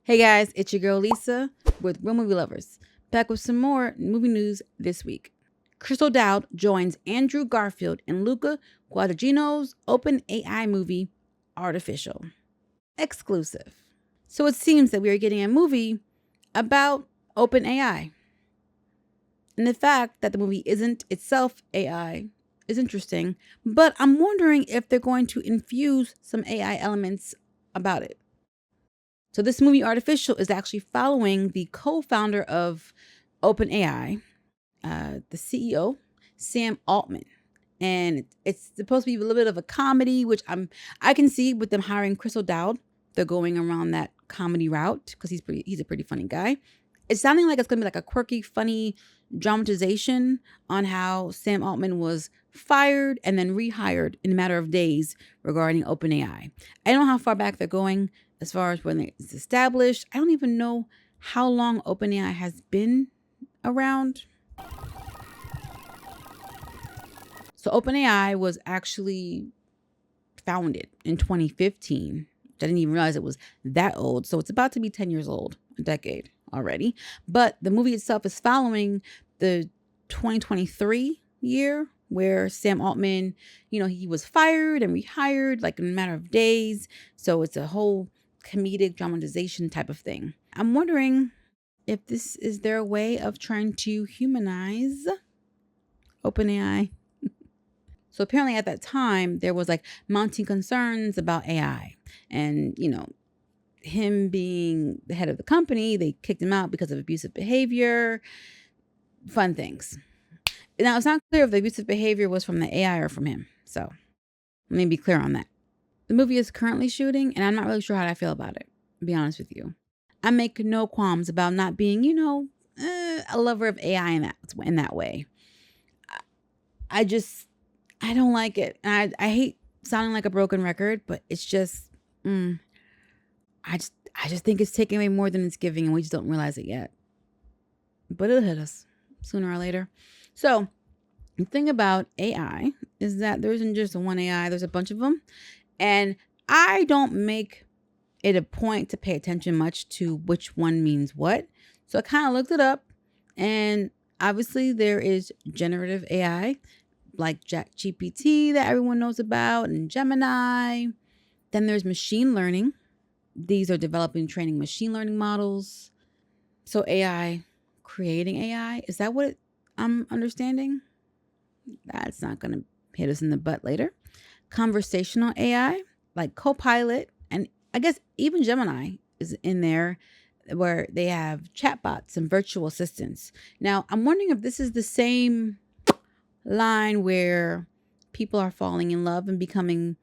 Hey guys, it's your girl Lisa with Real Movie Lovers, back with some more movie news this week. Crystal Dowd joins Andrew Garfield in Luca Guadagnino's OpenAI movie Artificial. Exclusive. So it seems that we are getting a movie about OpenAI. And the fact that the movie isn't itself AI is interesting, but I'm wondering if they're going to infuse some AI elements about it. So this movie Artificial is actually following the co-founder of OpenAI, the CEO, Sam Altman. And it's supposed to be a little bit of a comedy, which I can see with them hiring Crystal Dowd. They're going around that comedy route because he's a pretty funny guy. It's sounding like it's gonna be like a quirky, funny dramatization on how Sam Altman was fired and then rehired in a matter of days regarding OpenAI. I don't know how far back they're going as far as when it's established. I don't even know how long OpenAI has been around. So OpenAI was actually founded in 2015. I didn't even realize it was that old. So it's about to be 10 years old, a decade already. But the movie itself is following the 2023 year where Sam Altman, he was fired and rehired like in a matter of days. So it's a whole comedic dramatization type of thing. I'm wondering if this is their way of trying to humanize OpenAI. So apparently at that time, there was like mounting concerns about AI and, him being the head of the company, they kicked him out because of abusive behavior, fun things. Now, it's not clear if the abusive behavior was from the AI or from him. So let me be clear on that. The movie is currently shooting, and I'm not really sure how I feel about it, to be honest with you. I make no qualms about not being, a lover of AI in that way. I don't like it. And I hate sounding like a broken record, but it's just, I just think it's taking away more than it's giving, and we just don't realize it yet. But it'll hit us sooner or later. So the thing about AI is that there isn't just one AI, there's a bunch of them. And I don't make it a point to pay attention much to which one means what. So I kind of looked it up, and obviously there is generative AI like ChatGPT that everyone knows about and Gemini. Then there's machine learning. These are developing training machine learning models. So AI, creating AI, is that what I'm understanding? That's not going to hit us in the butt later. Conversational AI, like Copilot, and I guess even Gemini is in there, where they have chatbots and virtual assistants. Now, I'm wondering if this is the same line where people are falling in love and becoming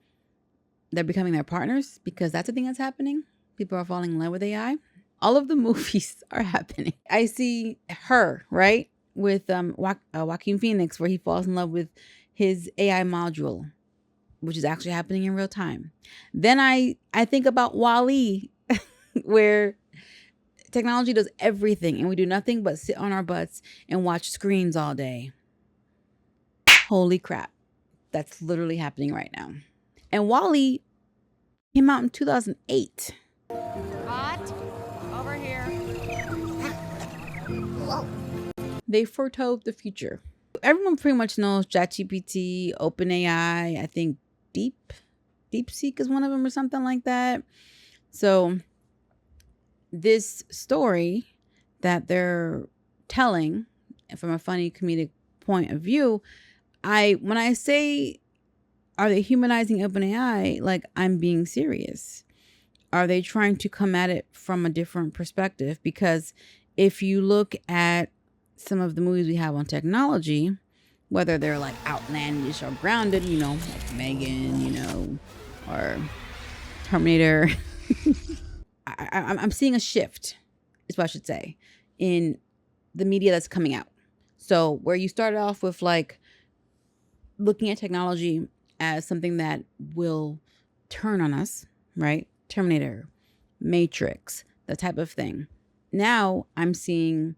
their partners, because that's the thing that's happening. People are falling in love with AI. All of the movies are happening. I see Her, right? With Joaquin Phoenix, where he falls in love with his AI module, which is actually happening in real time. Then I think about WALL-E, where technology does everything and we do nothing but sit on our butts and watch screens all day. Holy crap. That's literally happening right now. And WALL-E came out in 2008. What? Over here. They foretold the future. Everyone pretty much knows ChatGPT, OpenAI, I think DeepSeek is one of them or something like that. So this story that they're telling from a funny comedic point of view, when I say, are they humanizing OpenAI? Like, I'm being serious. Are they trying to come at it from a different perspective? Because if you look at some of the movies we have on technology, whether they're like outlandish or grounded, like Megan, or Terminator, I'm seeing a shift, is what I should say, in the media that's coming out. So where you started off with like looking at technology as something that will turn on us, right? Terminator, Matrix, that type of thing. Now I'm seeing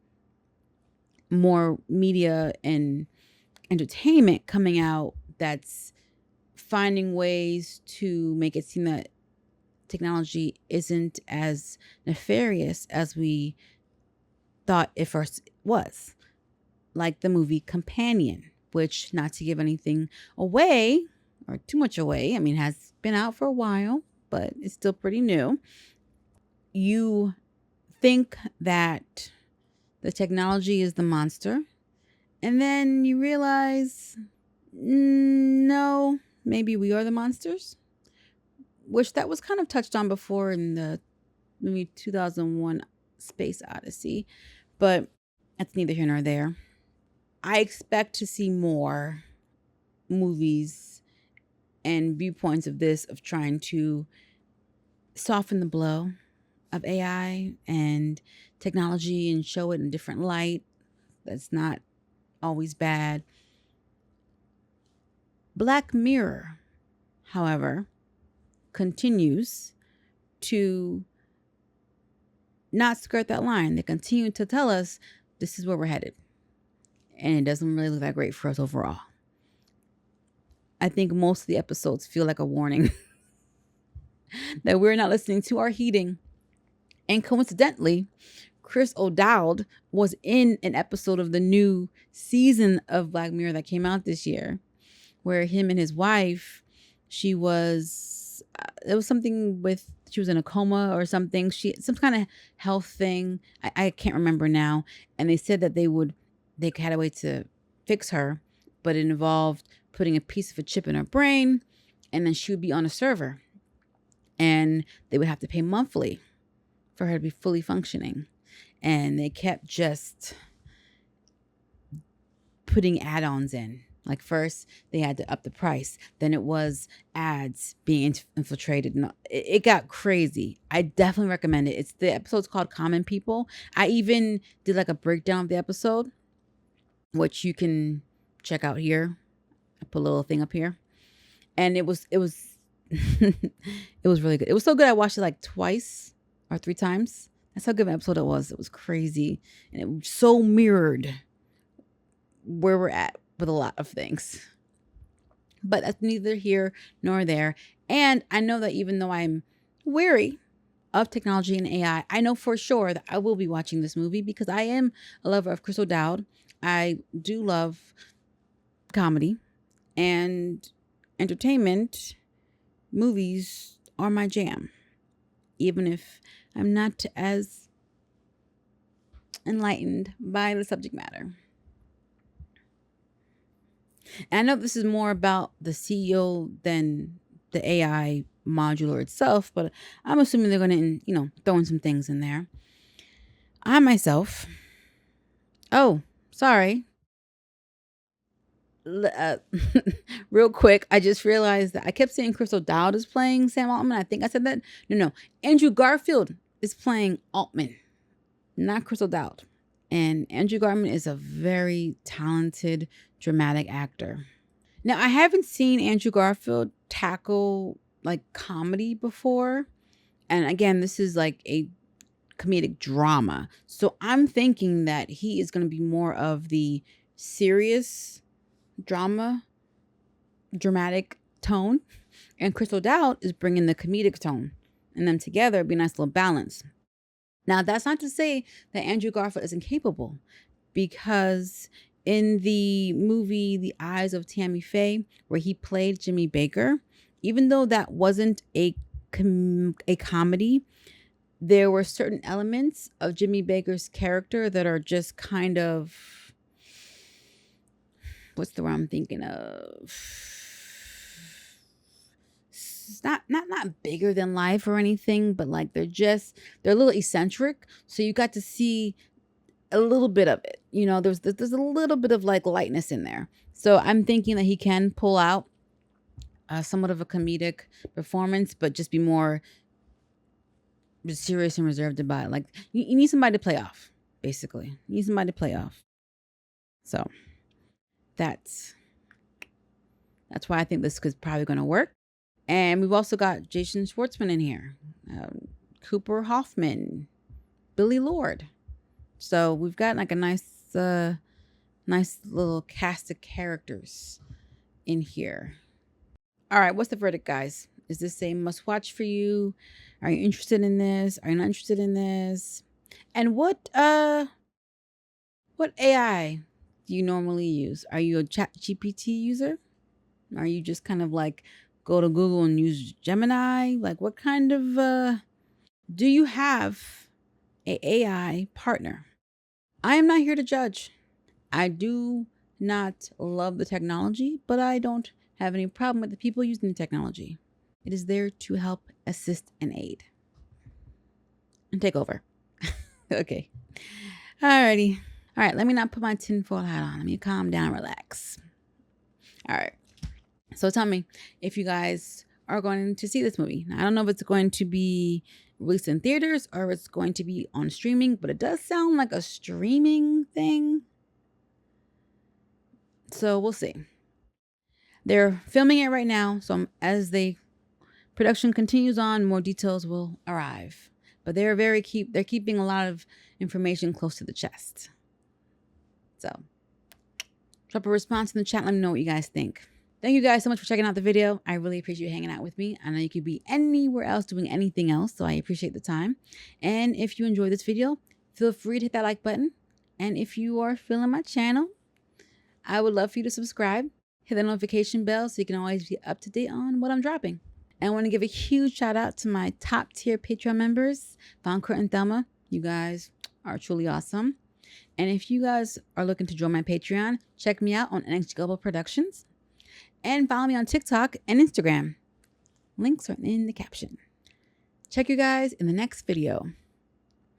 more media and entertainment coming out that's finding ways to make it seem that technology isn't as nefarious as we thought it first was. Like the movie Companion, which, not to give anything away or too much away, I mean, has been out for a while, but it's still pretty new. You think that the technology is the monster, and then you realize, no, maybe we are the monsters, which that was kind of touched on before in the movie 2001 Space Odyssey, but that's neither here nor there. I expect to see more movies and viewpoints of this, of trying to soften the blow of AI and technology and show it in a different light. That's not always bad. Black Mirror, however, continues to not skirt that line. They continue to tell us this is where we're headed. And it doesn't really look that great for us overall. I think most of the episodes feel like a warning that we're not listening to our heating. And coincidentally, Chris O'Dowd was in an episode of the new season of Black Mirror that came out this year, where him and his wife, it was something with, she was in a coma or something. Some kind of health thing. I can't remember now. And they said that they had a way to fix her, but it involved putting a piece of a chip in her brain, and then she would be on a server, and they would have to pay monthly for her to be fully functioning. And they kept just putting add-ons in. Like, first they had to up the price, then it was ads being infiltrated. No, it got crazy. I definitely recommend it. The episode's called Common People. I even did like a breakdown of the episode, which you can check out here. I put a little thing up here, and it was it was really good. It was so good I watched it like twice or 3 times. That's how good of an episode it was. It was crazy, and it so mirrored where we're at with a lot of things. But that's neither here nor there. And I know that even though I'm wary of technology and AI, I know for sure that I will be watching this movie because I am a lover of Chris O'Dowd. I do love comedy and entertainment. Movies are my jam, even if I'm not as enlightened by the subject matter. And I know this is more about the CEO than the AI modular itself, but I'm assuming they're going to, throw in some things in there. I myself, sorry. Real quick, I just realized that I kept saying Chris O'Dowd is playing Sam Altman. I think I said that. No. Andrew Garfield is playing Altman, not Chris O'Dowd. And Andrew Garfield is a very talented, dramatic actor. Now, I haven't seen Andrew Garfield tackle like comedy before. And again, this is like a comedic drama. So I'm thinking that he is going to be more of the serious dramatic tone, and Chris O'Dowd is bringing the comedic tone, and them together it'd be a nice little balance. Now, that's not to say that Andrew Garfield isn't capable, because in the movie The Eyes of Tammy Faye, where he played Jimmy Baker, even though that wasn't a comedy, there were certain elements of Jimmy Baker's character that are just kind of, what's the word I'm thinking of? It's not bigger than life or anything, but like they're a little eccentric. So you got to see a little bit of it. There's a little bit of like lightness in there. So I'm thinking that he can pull out somewhat of a comedic performance, but just be more serious and reserved about it. Like you need somebody to play off, basically. You need somebody to play off. So that's why I think this is probably going to work. And we've also got Jason Schwartzman in here, Cooper Hoffman, Billy Lord. So we've got like a nice little cast of characters in here. All right, what's the verdict, guys? Is this a must watch for you? Are you interested in this? Are you not interested in this? And what AI do you normally use? Are you a chat GPT user? Are you just kind of like go to Google and use Gemini? Like what kind of do you have a AI partner? I am not here to judge. I do not love the technology, but I don't have any problem with the people using the technology. It is there to help assist and aid and take over. Okay. Alrighty. All right, let me not put my tinfoil hat on. Let me calm down, relax. All right. So tell me if you guys are going to see this movie. Now, I don't know if it's going to be released in theaters or if it's going to be on streaming, but it does sound like a streaming thing. So we'll see. They're filming it right now. So as the production continues on, more details will arrive. But they're keeping a lot of information close to the chest. So drop a response in the chat. Let me know what you guys think. Thank you guys so much for checking out the video. I really appreciate you hanging out with me. I know you could be anywhere else doing anything else, so I appreciate the time. And if you enjoyed this video, feel free to hit that like button. And if you are feeling my channel, I would love for you to subscribe. Hit the notification bell so you can always be up to date on what I'm dropping. And I want to give a huge shout out to my top tier Patreon members, Von Kurt and Thelma. You guys are truly awesome. And if you guys are looking to join my Patreon, check me out on NXG Global Productions. And follow me on TikTok and Instagram. Links are in the caption. Check you guys in the next video.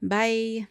Bye.